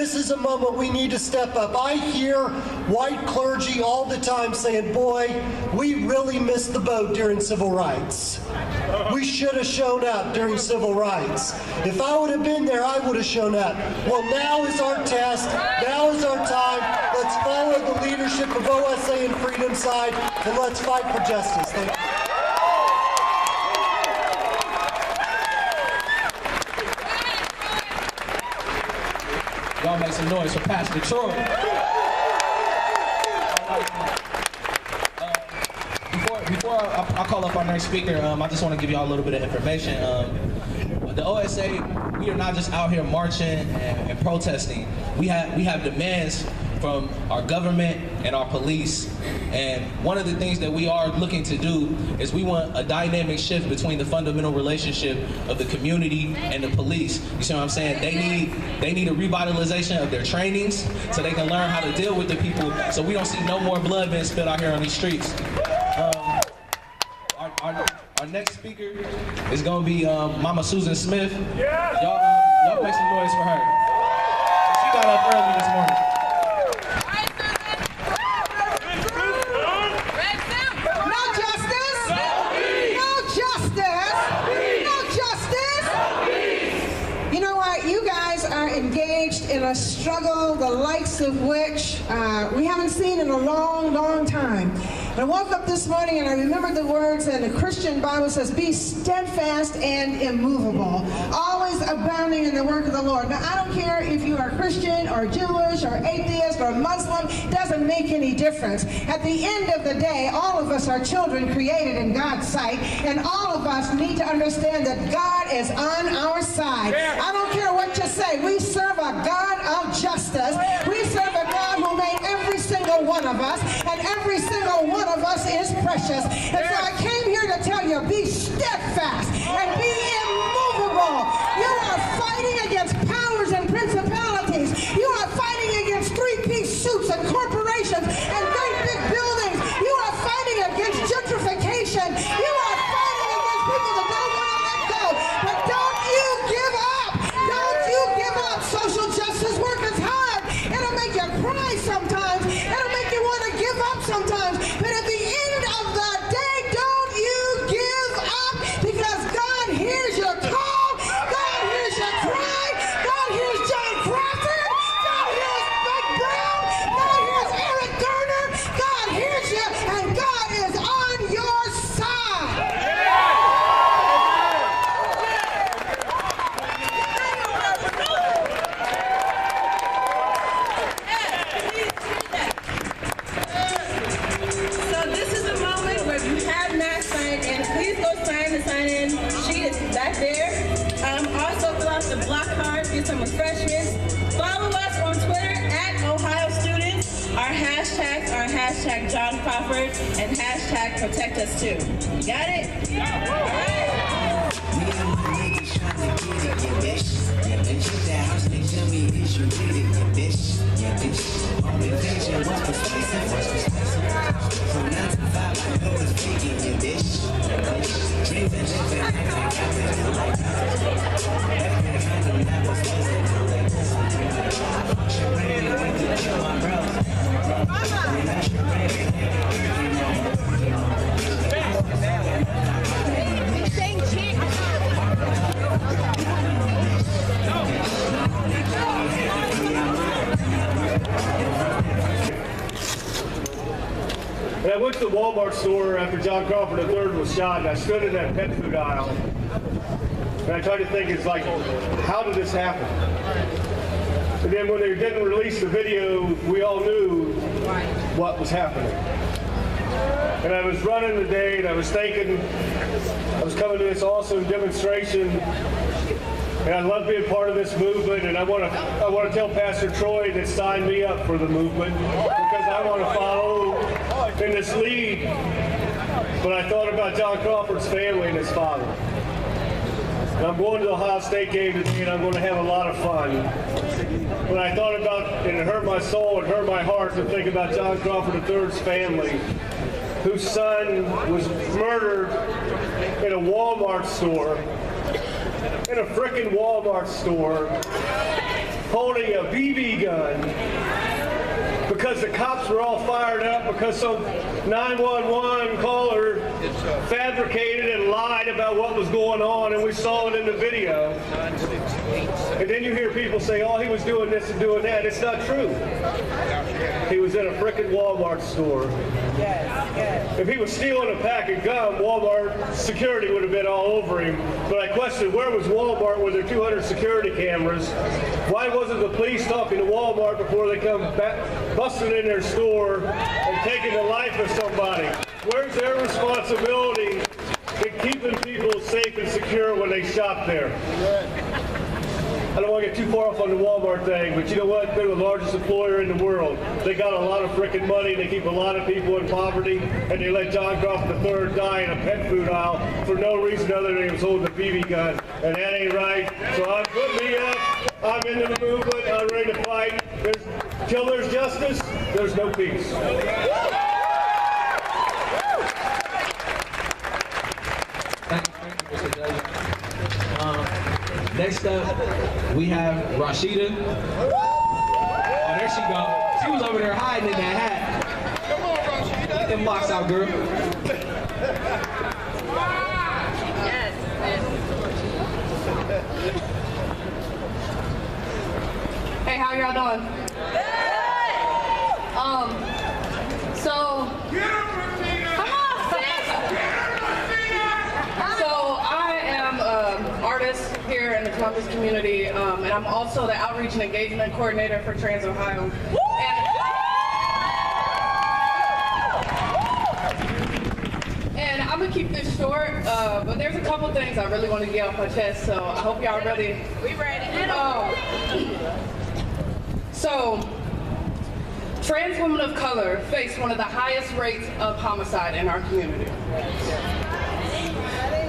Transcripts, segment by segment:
This is a moment we need to step up. I hear white clergy all the time saying, boy, we really missed the boat during civil rights. We should have shown up during civil rights. If I would have been there, I would have shown up. Well, now is our test. Now is our time. Let's follow the leadership of OSA and Freedom Side, and let's fight for justice. Thank you. Y'all make some noise for Pastor Troy. Before I call up our next speaker, I just want to give y'all a little bit of information. The OSA, we are not just out here marching and protesting. We have demands from our government and our police. And one of the things that we are looking to do is we want a dynamic shift between the fundamental relationship of the community and the police. You see what I'm saying? They need a revitalization of their trainings so they can learn how to deal with the people, so we don't see no more blood being spilled out here on these streets. Our next speaker is going to be Mama Susan Smith. Y'all make some noise for her. She got up early this morning. In a struggle the likes of which we haven't seen in a long, long time. And I woke up this morning and I remembered the words, and the Christian Bible says, be steadfast and immovable, always abounding in the work of the Lord. Now, I don't care if you are Christian or Jewish or atheist or Muslim, it doesn't make any difference. At the end of the day, all of us are children created in God's sight, and all of us need to understand that God is on our side. I don't care what you say. We serve a God of justice. We serve a God who made every single one of us, and every single one of us is precious. And so I came here to tell you, be steadfast and be immovable. You are fighting against powers and principalities. You are fighting against three-piece suits and corporations and great big buildings. You are fighting against gentrification. You are fighting against people that don't want to let go. But don't you give up. Don't you give up. Social justice work is hard. It'll make you cry sometimes. It'll make you want to give up sometimes. But at the end of the day, don't you give up, because God hears your call. God hears your cry. God hears John Crawford. God hears Mike Brown. God hears Eric Garner. God hears you, and God is on your side. So this is a moment where you have not signed in. Please go sign the sign-in sheet. It's back there. Also fill out the block cards, get some refreshments. Follow us on Twitter at Ohio Students. Our hashtags are hashtag John Crawford and hashtag Protect Us Too. You got it? And I went to the Walmart store after John Crawford III was shot, and I stood in that pet food aisle, and I tried to think, it's like, how did this happen? And then when they didn't release the video, we all knew what was happening. And I was running the day, and I was thinking, I was coming to this awesome demonstration, and I love being part of this movement, and I want to tell Pastor Troy that signed me up for the movement, because I want to follow in this lead. But I thought about John Crawford's family and his father. And I'm going to the Ohio State game today, and I'm going to have a lot of fun. But I thought about, and it hurt my soul, it hurt my heart to think about John Crawford III's family, whose son was murdered in a Walmart store, in a frickin' Walmart store, holding a BB gun because the cops were all fired up because some 911 caller fabricated and lied about what was going on, and we saw it in the video. And then you hear people say, oh, he was doing this and doing that. It's not true. He was in a frickin' Walmart store. If he was stealing a pack of gum, Walmart security would have been all over him. But I question, where was Walmart with their 200 security cameras? Why wasn't the police talking to Walmart before they come back, busting in their store and taking the life of somebody? Where's their responsibility in keeping people safe and secure when they shop there? I don't want to get too far off on the Walmart thing, but you know what? They're the largest employer in the world. They got a lot of frickin' money. They keep a lot of people in poverty, and they let John Crawford III die in a pet food aisle for no reason other than he was holding a BB gun, and that ain't right. So I'm putting me up. I'm into the movement. I'm ready to fight. Till there's justice, there's no peace. Next up, we have Rashida. Oh, there she go. She was over there hiding in that hat. Come on, Rashida. Get them blocks out, girl. Yes. Hey, how y'all doing? Come on, sis. So I am an artist here in the Columbus community, and I'm also the outreach and engagement coordinator for Trans Ohio. And I'm gonna keep this short, but there's a couple things I really want to get off my chest, so I hope y'all ready. We ready. So, trans women of color face one of the highest rates of homicide in our community.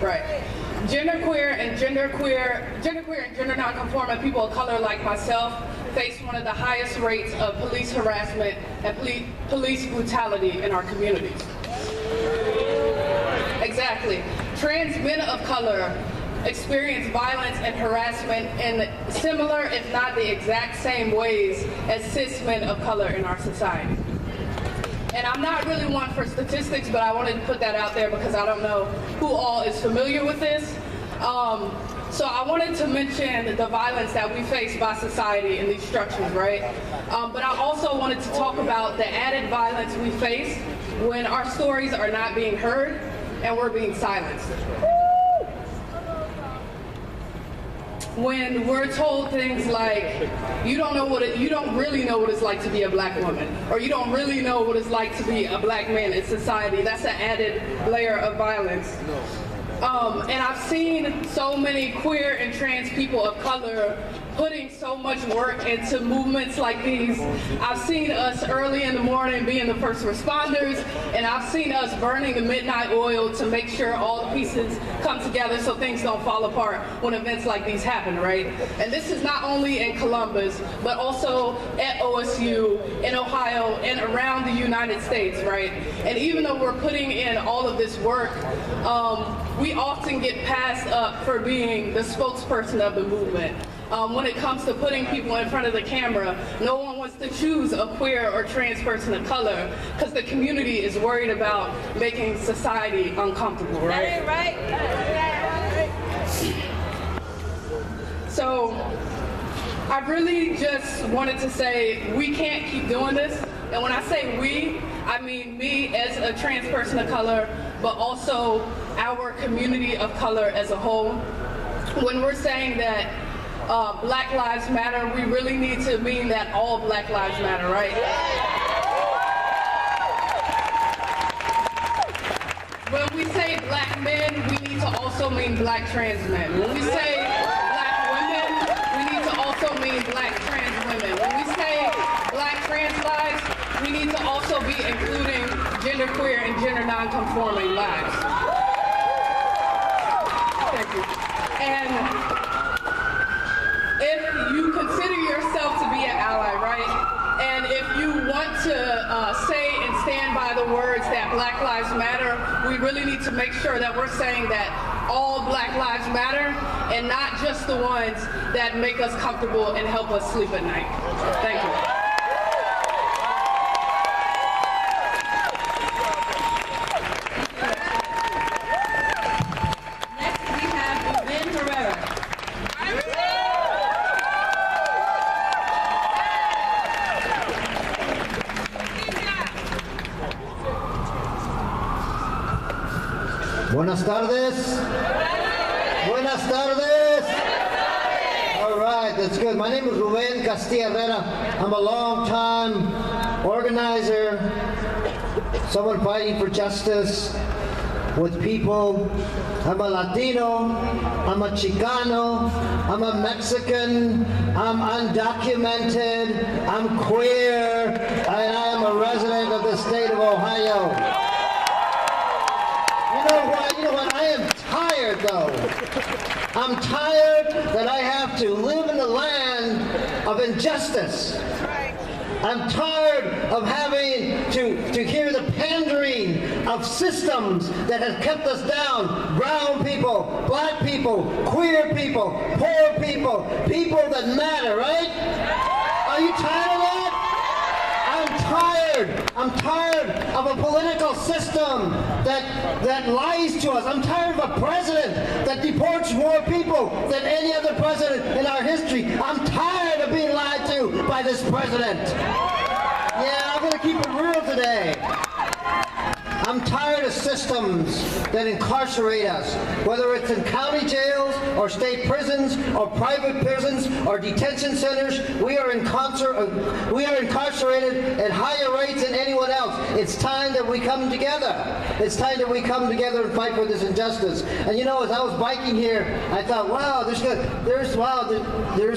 Right. Genderqueer and gender nonconforming people of color like myself face one of the highest rates of police harassment and police brutality in our communities. Exactly. Trans men of color experience violence and harassment in similar, if not the exact same ways as cis men of color in our society. And I'm not really one for statistics, but I wanted to put that out there because I don't know who all is familiar with this. So I wanted to mention the violence that we face by society in these structures, right? But I also wanted to talk about the added violence we face when our stories are not being heard and we're being silenced. When we're told things like, you don't really know what it's like to be a black woman, or you don't really know what it's like to be a black man in society. That's an added layer of violence. And I've seen so many queer and trans people of color putting so much work into movements like these. I've seen us early in the morning being the first responders, and I've seen us burning the midnight oil to make sure all the pieces come together so things don't fall apart when events like these happen, right? And this is not only in Columbus, but also at OSU, in Ohio, and around the United States, right? And even though we're putting in all of this work, we often get passed up for being the spokesperson of the movement. When it comes to putting people in front of the camera, no one wants to choose a queer or trans person of color because the community is worried about making society uncomfortable, right? So I really just wanted to say we can't keep doing this. And when I say we, I mean me as a trans person of color, but also our community of color as a whole. When we're saying that Black Lives Matter, we really need to mean that all Black Lives Matter, right? When we say black men, we need to also mean black trans men. When we say black women, we need to also mean black trans women. When we say black trans lives, we need to also be including genderqueer and gender nonconforming lives. Thank you. And if you consider yourself to be an ally, right? And if you want to say and stand by the words that Black Lives Matter, we really need to make sure that we're saying that all Black Lives Matter and not just the ones that make us comfortable and help us sleep at night. Thank you. Buenas tardes. Buenas tardes. All right, that's good. My name is Ruben Castilla Herrera. I'm a long-time organizer, someone fighting for justice with people. I'm a Latino, I'm a Chicano, I'm a Mexican, I'm undocumented, I'm queer, and I am a resident of the state of Ohio. You know what? I am tired, though. I'm tired that I have to live in a land of injustice. I'm tired of having to hear the pandering of systems that have kept us down. Brown people, black people, queer people, poor people, people that matter, right? Are you tired of that? I'm tired of a political system that lies to us. I'm tired of a president that deports more people than any other president in our history. I'm tired of being lied to by this president. Yeah, I'm going to keep it real today. I'm tired of systems that incarcerate us, whether it's in county jails or state prisons or private prisons or detention centers. We are incarcerated at higher rates than anyone else. It's time that we come together. It's time that we come together and fight for this injustice. And you know, as I was biking here, I thought, wow, there's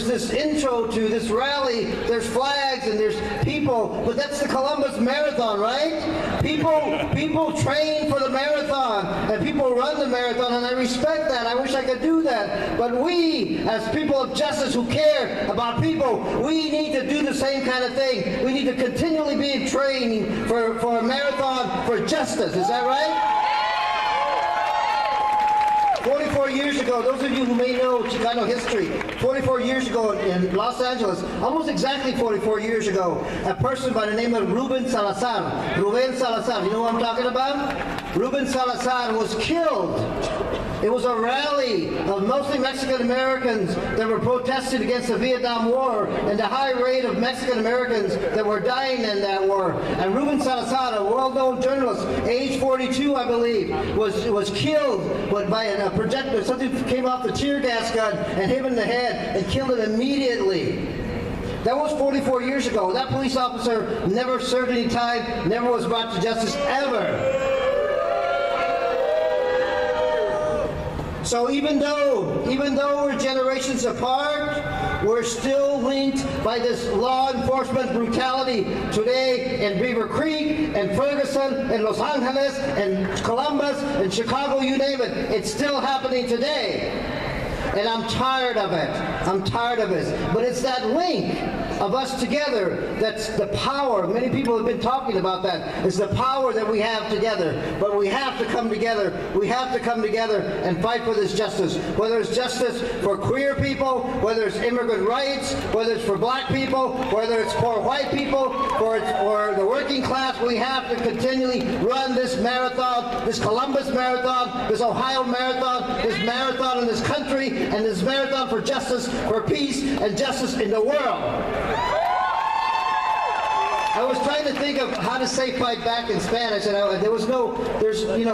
this intro to this rally. There's flags and there's people, but that's the Columbus Marathon, right? People train for the marathon and people run the marathon, and I respect that. I wish I could do that. But we, as people of justice who care about people, we need to do the same kind of thing. We need to continually be in training for a marathon for justice. Is that right? 44 years ago, those of you who may know Chicano history, 44 years ago in Los Angeles, almost exactly 44 years ago, a person by the name of Ruben Salazar, you know what I'm talking about? Ruben Salazar was killed. It was a rally of mostly Mexican Americans that were protesting against the Vietnam War and the high rate of Mexican Americans that were dying in that war. And Ruben Salazar, a well-known journalist, age 42, I believe, was killed by a projectile. Something came off the tear gas gun and hit him in the head and killed him immediately. That was 44 years ago. That police officer never served any time, never was brought to justice, ever. So even though we're generations apart, we're still linked by this law enforcement brutality today in Beaver Creek and Ferguson and Los Angeles and Columbus and Chicago, you name it. It's still happening today. And I'm tired of it. I'm tired of it. But it's that link of us together that's the power. Many people have been talking about that. It's the power that we have together. But we have to come together. We have to come together and fight for this justice. Whether it's justice for queer people, whether it's immigrant rights, whether it's for black people, whether it's for white people, or the working class, we have to continually run this marathon, this Columbus Marathon, this Ohio Marathon, this marathon in this country, and this marathon for justice, for peace, and justice in the world. I was trying to think of how to say fight back in Spanish, and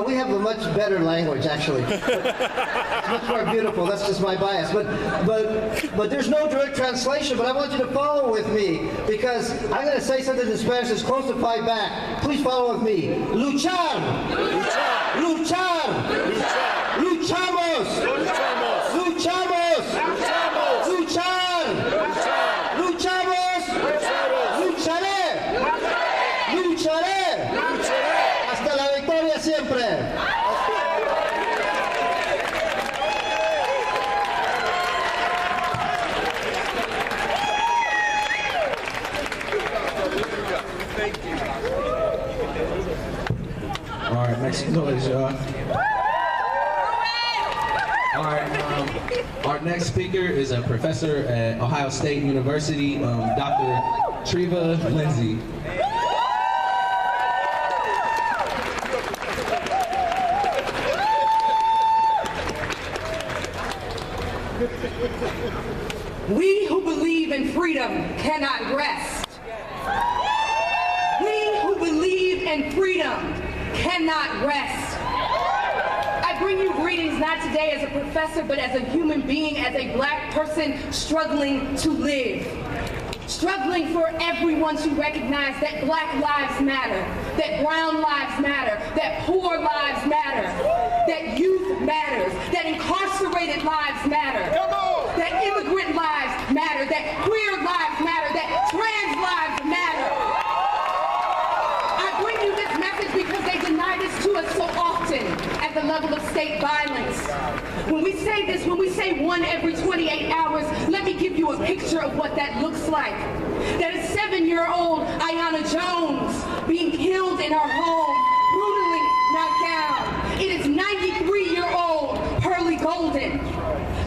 we have a much better language, actually. It's much more beautiful. That's just my bias. But there's no direct translation, but I want you to follow with me, because I'm going to say something in Spanish that's close to fight back. Please follow with me. Luchar. Luchar. Luchar. Luchar. Luchamos. Luchamos. Luchamos. Luchamos. Luchar. Luchar. Luchamos. Luchamos. Lucharé. Lucharé. Lucharé. Hasta la victoria siempre. All right, make some noise, y'all. All right, our next speaker is a professor at Ohio State University, Dr. Treva Lindsay. We who believe in freedom cannot rest. We who believe in freedom cannot rest. I bring you greetings not today as a professor, but as a human being, as a black person struggling to live. Struggling for everyone to recognize that black lives matter, that brown lives matter, that poor lives matter, that youth matters, that incarcerated lives matter, that immigrant lives matter, that queer lives matter, that trans lives matter. I bring you this message because they deny this to us so often at the level of state violence. When we say this, when we say 1 every 28 hours, let me give you a picture of what that looks like. That is 7-year-old Aiyana Jones being killed in her home, brutally knocked down. It is 93-year-old Pearlie Golden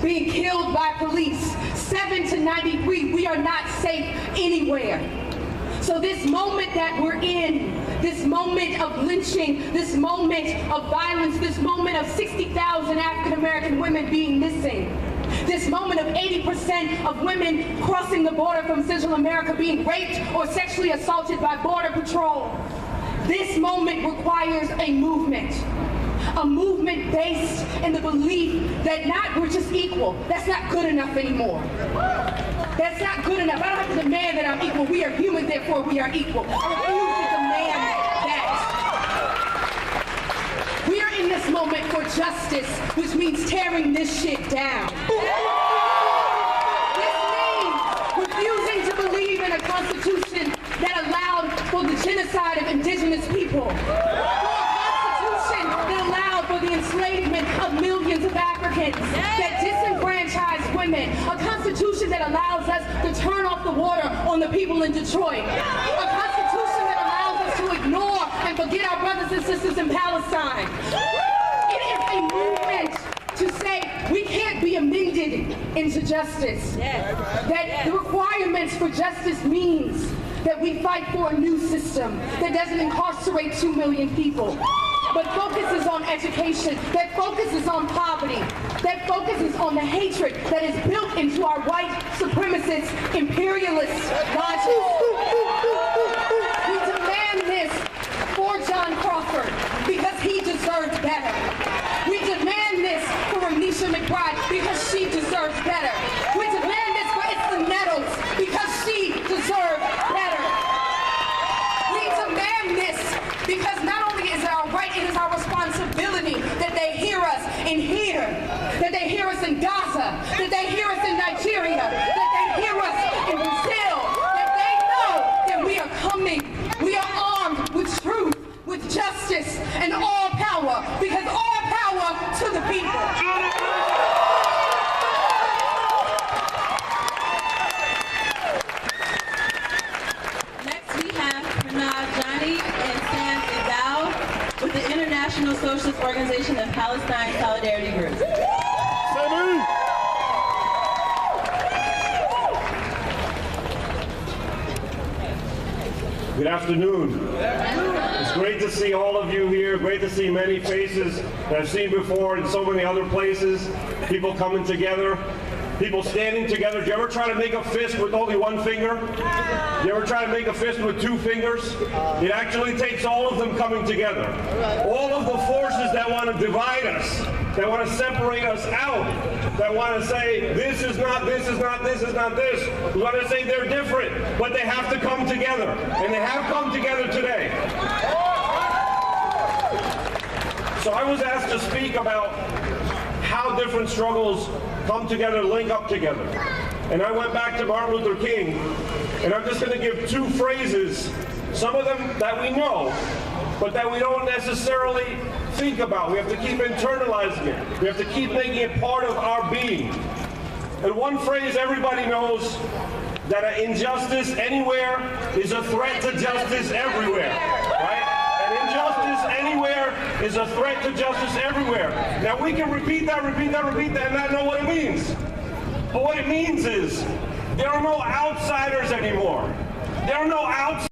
being killed by police. 7 to 93, we are not safe anywhere. So this moment that we're in, this moment of lynching, this moment of violence, this moment of 60,000 African-American women being missing, this moment of 80% of women crossing the border from Central America being raped or sexually assaulted by Border Patrol, this moment requires a movement based in the belief that we're just equal. That's not good enough anymore. That's not good enough. I don't have to demand that I'm equal. We are human, therefore we are equal. I refuse to demand that. We are in this moment for justice, which means tearing this shit down. This means refusing to believe in a constitution that allowed for the genocide of indigenous people. That allowed for the enslavement of millions of Africans, that disenfranchised women, a constitution that allows us to turn off the water on the people in Detroit, a constitution that allows us to ignore and forget our brothers and sisters in Palestine. It is a movement to say we can't be amended into justice, that the requirements for justice means that we fight for a new system that doesn't incarcerate 2 million people, but focuses on education, that focuses on poverty, that focuses on the hatred that is built into our white supremacist, imperialist logic. We demand this for John Crawford because he deserves better. We demand this for Anisha McBride because she deserves better. We demand this for Isla Nettles because she deserves better. We demand this because not only is it our right, it is our responsibility that they hear us in here, that they hear us in Gaza, that they hear us in Nigeria, that they hear us in Brazil, that they know that we are coming. We are armed with truth, with justice, and all power, because all power to the people. With the International Socialist Organization of Palestine Solidarity Group. Good afternoon. It's great to see all of you here. Great to see many faces that I've seen before in so many other places. People coming together. People standing together. Do you ever try to make a fist with only one finger? Do you ever try to make a fist with 2 fingers? It actually takes all of them coming together. All of the forces that want to divide us, that want to separate us out, that want to say this is not this is not this is not this, we want to say they're different, but they have to come together. And they have come together today. So I was asked to speak about how different struggles come together, link up together. And I went back to Martin Luther King, and I'm just going to give 2 phrases, some of them that we know, but that we don't necessarily think about. We have to keep internalizing it. We have to keep making it part of our being. And one phrase everybody knows, that an injustice anywhere is a threat to justice everywhere, right? And injustice justice anywhere is a threat to justice everywhere. Now we can repeat that, and not know what it means. But what it means is there are no outsiders anymore. There are no outsiders.